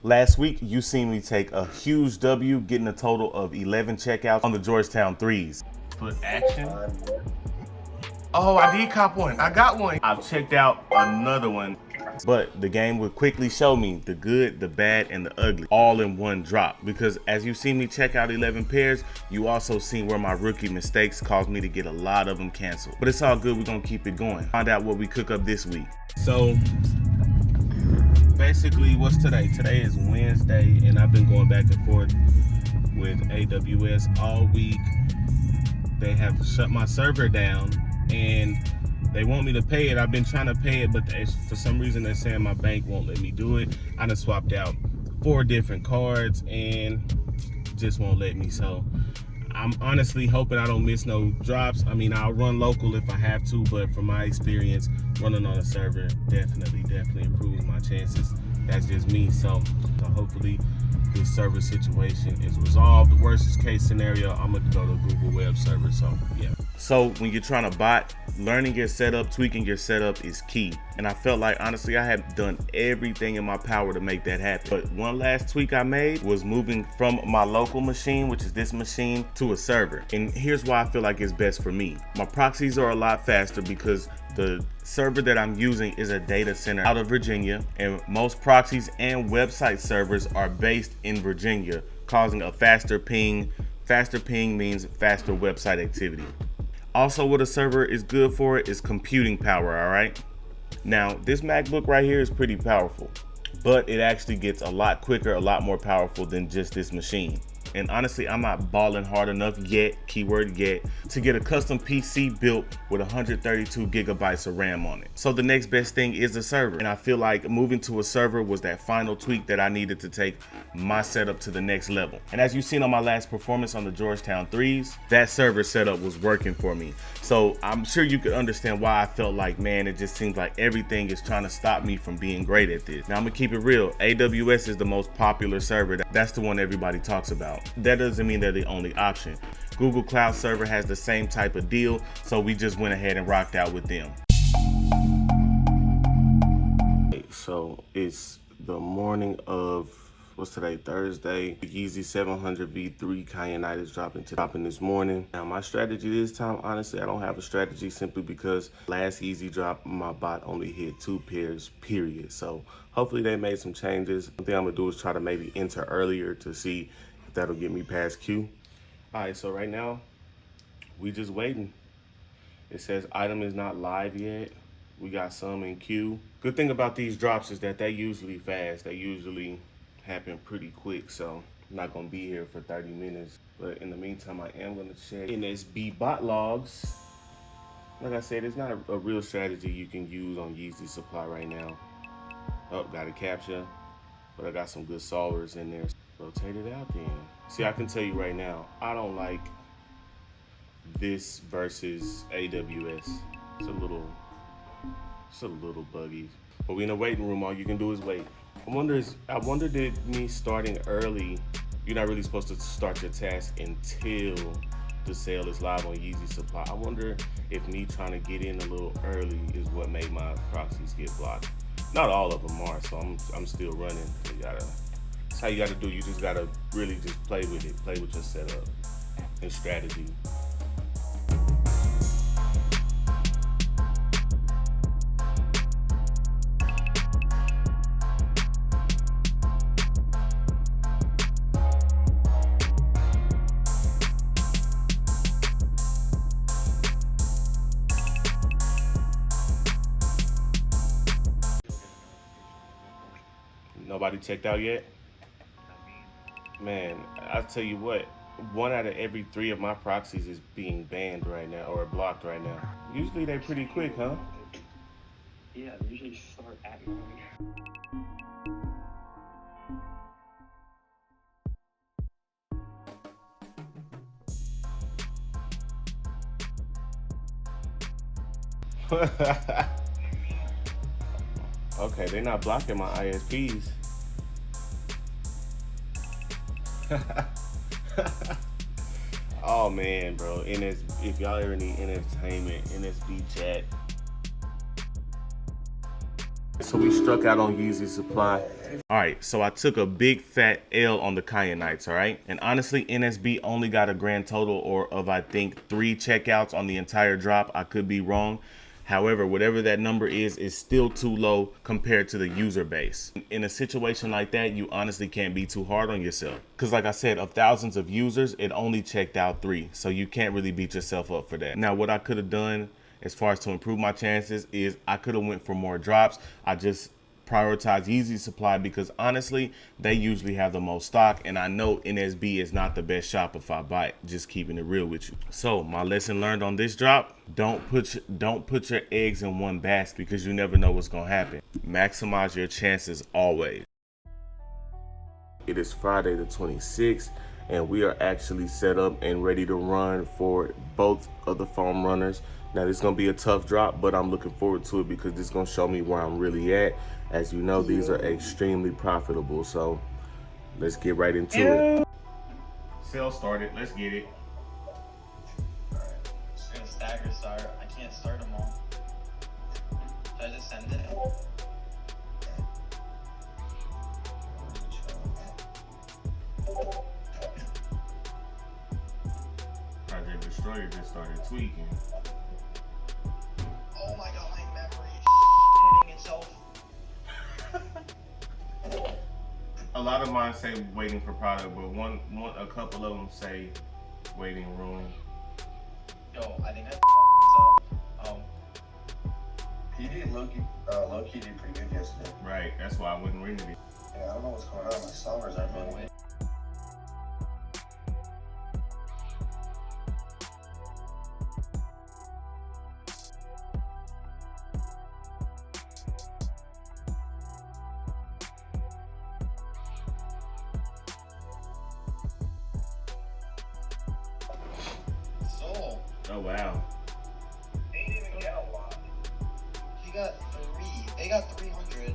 Last week, you seen me take a huge W, getting a total of 11 checkouts on the Georgetown threes. Put action. Oh, I did cop one. I got one. I've checked out another one. But the game would quickly show me the good, the bad, and the ugly all in one drop. Because as you see me check out 11 pairs, you also see where my rookie mistakes caused me to get a lot of them canceled. But it's all good, we're gonna keep it going. Find out what we cook up this week. So basically, what's today? Today is Wednesday, and I've been going back and forth with AWS all week. They have shut my server down and they want me to pay it. I've been trying to pay it, but for some reason they're saying my bank won't let me do it. I done swapped out 4 different cards and just won't let me. So I'm honestly hoping I don't miss no drops. I mean, I'll run local if I have to, but from my experience, running on a server definitely improves my chances. That's just me. So hopefully this server situation is resolved. The worst case scenario, I'm gonna go to Google web server. So yeah. So when you're trying to bot, learning your setup, tweaking your setup is key. And I felt like, honestly, I had done everything in my power to make that happen. But one last tweak I made was moving from my local machine, which is this machine, to a server. And here's why I feel like it's best for me. My proxies are a lot faster because the server that I'm using is a data center out of Virginia, and most proxies and website servers are based in Virginia, causing a faster ping. Faster ping means faster website activity. Also, what a server is good for is computing power, all right? Now, this MacBook right here is pretty powerful, but it actually gets a lot quicker, a lot more powerful than just this machine. And honestly, I'm not balling hard enough yet, keyword yet, to get a custom PC built with 132 gigabytes of RAM on it. So the next best thing is a server. And I feel like moving to a server was that final tweak that I needed to take my setup to the next level. And as you've seen on my last performance on the Georgetown threes, that server setup was working for me. So I'm sure you could understand why I felt like, man, it just seems like everything is trying to stop me from being great at this. Now I'm gonna keep it real. AWS is the most popular server. That's the one everybody talks about. That doesn't mean they're the only option. Google Cloud Server has the same type of deal, so we just went ahead and rocked out with them. So it's the morning of, what's today, Thursday. The Yeezy 700 V3 Cayennite is dropping this morning. Now my strategy this time, honestly, I don't have a strategy simply because last Yeezy drop, my bot only hit 2 pairs, period. So hopefully they made some changes. One thing I'm gonna do is try to maybe enter earlier to see if that'll get me past Q. All right, so right now, we just waiting. It says item is not live yet. We got some in queue. Good thing about these drops is that they usually fast. They usually happen pretty quick, so I'm not gonna be here for 30 minutes. But in the meantime, I am gonna check NSB bot logs. Like I said, it's not a real strategy you can use on Yeezy Supply right now. Oh, got a capture, but I got some good solvers in there. Rotate it out then. See, I can tell you right now, I don't like this versus AWS. It's a little buggy. But we in a waiting room, all you can do is wait. I wonder did me starting early, you're not really supposed to start your task until the sale is live on Yeezy Supply. I wonder if me trying to get in a little early is what made my proxies get blocked. Not all of them are, so I'm still running. That's how you gotta do. You just gotta really just play with it. Play with your setup and strategy. Nobody checked out yet? Man, I'll tell you what, 1 out of every 3 of my proxies is being banned right now or blocked right now. Usually they're pretty quick, huh? Yeah, they usually start at your Okay, they're not blocking my ISPs. Oh man, bro. If y'all ever need entertainment, NSB chat. So we struck out on Yeezy Supply. All right, so I took a big fat L on the Kyanites, all right? And honestly, NSB only got a grand total of I think 3 checkouts on the entire drop. I could be wrong. However, whatever that number is still too low compared to the user base. In a situation like that, you honestly can't be too hard on yourself. Because like I said, of thousands of users, it only checked out 3. So you can't really beat yourself up for that. Now, what I could have done as far as to improve my chances is I could have went for more drops. I just prioritize Yeezy Supply because honestly, they usually have the most stock, and I know NSB is not the best Shopify buy, just keeping it real with you. So my lesson learned on this drop, don't put your eggs in one basket because you never know what's gonna happen. Maximize your chances always. It is Friday the 26th, and we are actually set up and ready to run for both of the foam runners. Now this is gonna be a tough drop, but I'm looking forward to it because this is gonna show me where I'm really at. As you know, these are extremely profitable, so let's get right into it. Sale started, let's get it. Alright, just gonna stagger start. I can't start them all. Should I just send it? Project Destroyer just started tweaking. Oh my god, my memory hitting itself. A lot of mine say waiting for product, but a couple of them say waiting room. Yo, I think that fucked up. PD low-key did pretty good yesterday. Right, that's why I wouldn't read it. Yeah, I don't know what's going on. My servers aren't really. So, Oh wow. They didn't even get a lot. he got 3. They got 300.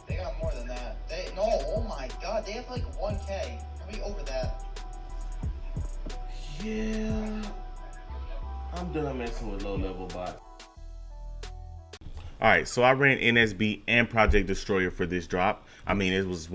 They got more than that. Oh my god, they have like 1K. How many over that? Yeah. I'm done messing with low-level bots. All right, so I ran NSB and Project Destroyer for this drop. I mean, it's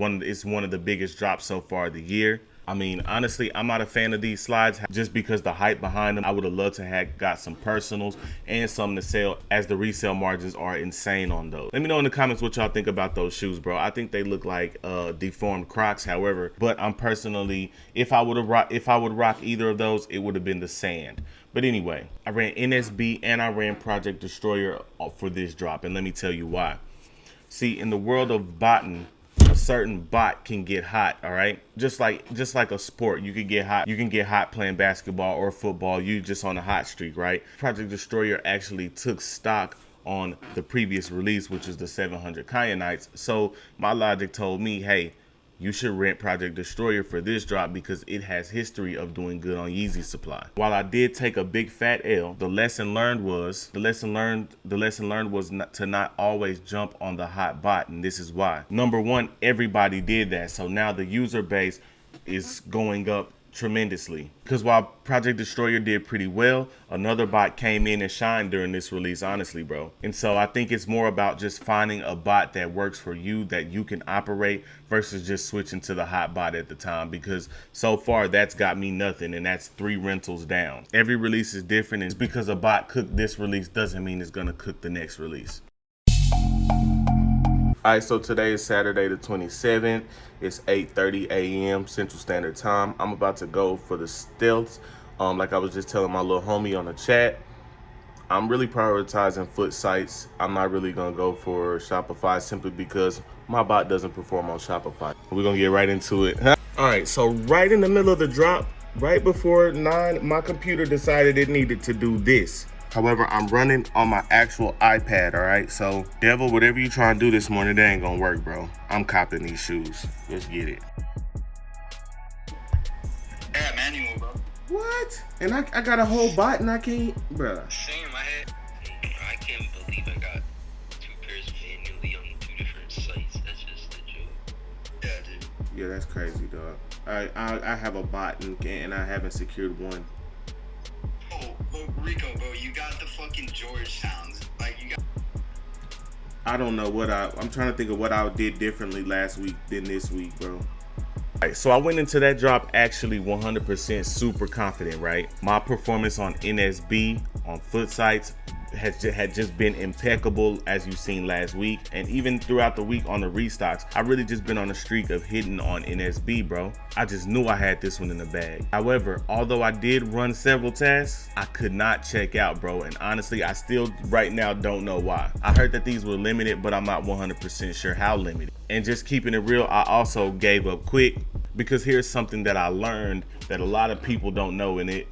one of the biggest drops so far of the year. I mean, honestly, I'm not a fan of these slides just because the hype behind them. I would have loved to have got some personals and something to sell, as the resale margins are insane on those. Let me know in the comments what y'all think about those shoes, bro. I think they look like deformed Crocs, however, but I'm personally, if I would rock either of those, it would have been the sand. But anyway, I ran NSB and I ran Project Destroyer for this drop, and let me tell you why. See, in the world of botting, a certain bot can get hot, all right? Just like a sport, you can get hot playing basketball or football. You just on a hot streak, right? Project Destroyer actually took stock on the previous release, which is the 700 Kyanites. So my logic told me, hey, you should rent Project Destroyer for this drop because it has history of doing good on Yeezy Supply. While I did take a big fat L, the lesson learned was not to always jump on the hot bot, and this is why. Number one, everybody did that, so now the user base is going up tremendously. Because while Project Destroyer did pretty well, another bot came in and shined during this release, honestly, bro. And so I think it's more about just finding a bot that works for you, that you can operate, versus just switching to the hot bot at the time, because so far that's got me nothing, and that's 3 rentals down. Every release is different, and just because a bot cooked this release doesn't mean it's gonna cook the next release. All right, so today is Saturday the 27th. It's 8:30 a.m. Central Standard Time. I'm about to go for the stealths. Like I was just telling my little homie on the chat, I'm really prioritizing foot sites. I'm not really gonna go for Shopify simply because my bot doesn't perform on Shopify. We're gonna get right into it. All right, so right in the middle of the drop, right before 9, my computer decided it needed to do this. However, I'm running on my actual iPad, all right? So, devil, whatever you trying to do this morning, that ain't gonna work, bro. I'm copping these shoes. Let's get it. Yeah, manual, bro. What? And I got a whole bot and I can't, bro. Same, I can't believe I got 2 pairs manually on 2 different sites. That's just a joke. Yeah, dude. Yeah, that's crazy, dog. I have a bot and I haven't secured one. Oh, Rico, bro, you got the fucking George sounds. Like, you got. I don't know what I'm trying to think of what I did differently last week than this week, bro. Right, so I went into that drop actually 100% super confident, right? My performance on NSB, on foot sites, had just been impeccable, as you've seen last week, and even throughout the week on the restocks. I really just been on a streak of hitting on NSB, bro. I just knew I had this one in the bag. However, although I did run several tests, I could not check out, bro, and honestly I still right now don't know why. I heard that these were limited, but I'm not 100% sure how limited. And just keeping it real, I also gave up quick, because here's something that I learned that a lot of people don't know, and it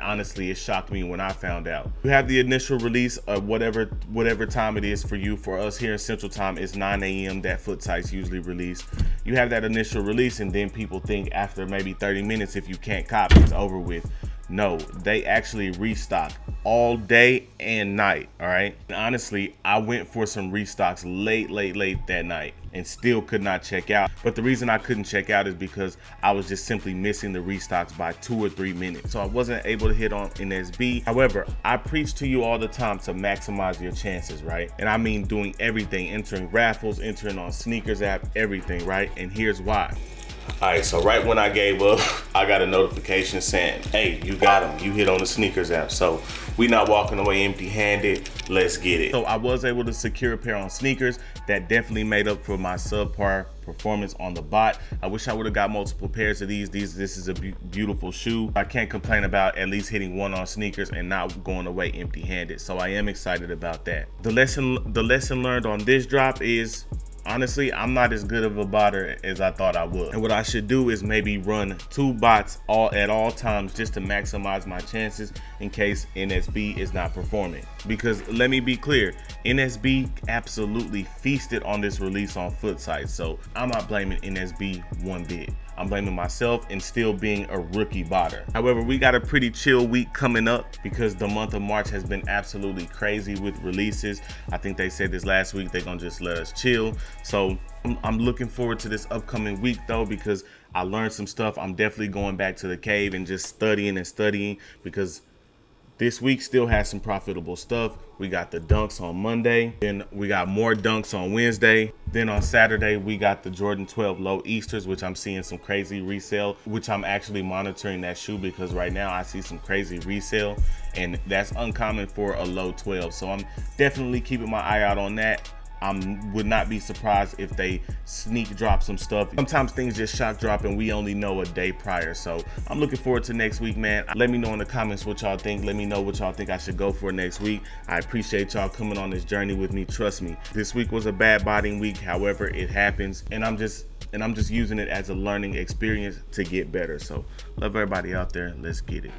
shocked me when I found out. You have the initial release of whatever time it is for you. For us here in Central Time, it's 9 a.m. that foot sites usually release. You have that initial release, and then people think after maybe 30 minutes, if you can't cop, it's over with. No, they actually restock all day and night, all right? And honestly, I went for some restocks late that night and still could not check out. But the reason I couldn't check out is because I was just simply missing the restocks by 2 or 3 minutes. So I wasn't able to hit on NSB. However, I preach to you all the time to maximize your chances, right? And I mean doing everything, entering raffles, entering on sneakers app, everything, right? And here's why. All right, so right when I gave up, I got a notification saying, hey, you got them. You hit on the sneakers app. So we not walking away empty-handed. Let's get it. So I was able to secure a pair on sneakers. That definitely made up for my subpar performance on the bot. I wish I would have got multiple pairs of these. This is a beautiful shoe. I can't complain about at least hitting one on sneakers and not going away empty-handed. So I am excited about that. The lesson learned on this drop is, honestly, I'm not as good of a botter as I thought I would. And what I should do is maybe run 2 bots at all times just to maximize my chances in case NSB is not performing. Because let me be clear, NSB absolutely feasted on this release on foot sites. So I'm not blaming NSB one bit. I'm blaming myself and still being a rookie botter. However, we got a pretty chill week coming up because the month of March has been absolutely crazy with releases. I think they said this last week, they're gonna just let us chill. So I'm looking forward to this upcoming week though, because I learned some stuff. I'm definitely going back to the cave and just studying because this week still has some profitable stuff. We got the dunks on Monday, then we got more dunks on Wednesday. Then on Saturday, we got the Jordan 12 Low Easters, which I'm seeing some crazy resale, which I'm actually monitoring that shoe because right now I see some crazy resale, and that's uncommon for a low 12. So I'm definitely keeping my eye out on that. I would not be surprised if they sneak drop some stuff. Sometimes things just shock drop and we only know a day prior. So I'm looking forward to next week, man. Let me know in the comments what y'all think. Let me know what y'all think I should go for next week. I appreciate y'all coming on this journey with me. Trust me, this week was a bad botting week. However, it happens, and I'm just using it as a learning experience to get better. So love everybody out there. Let's get it.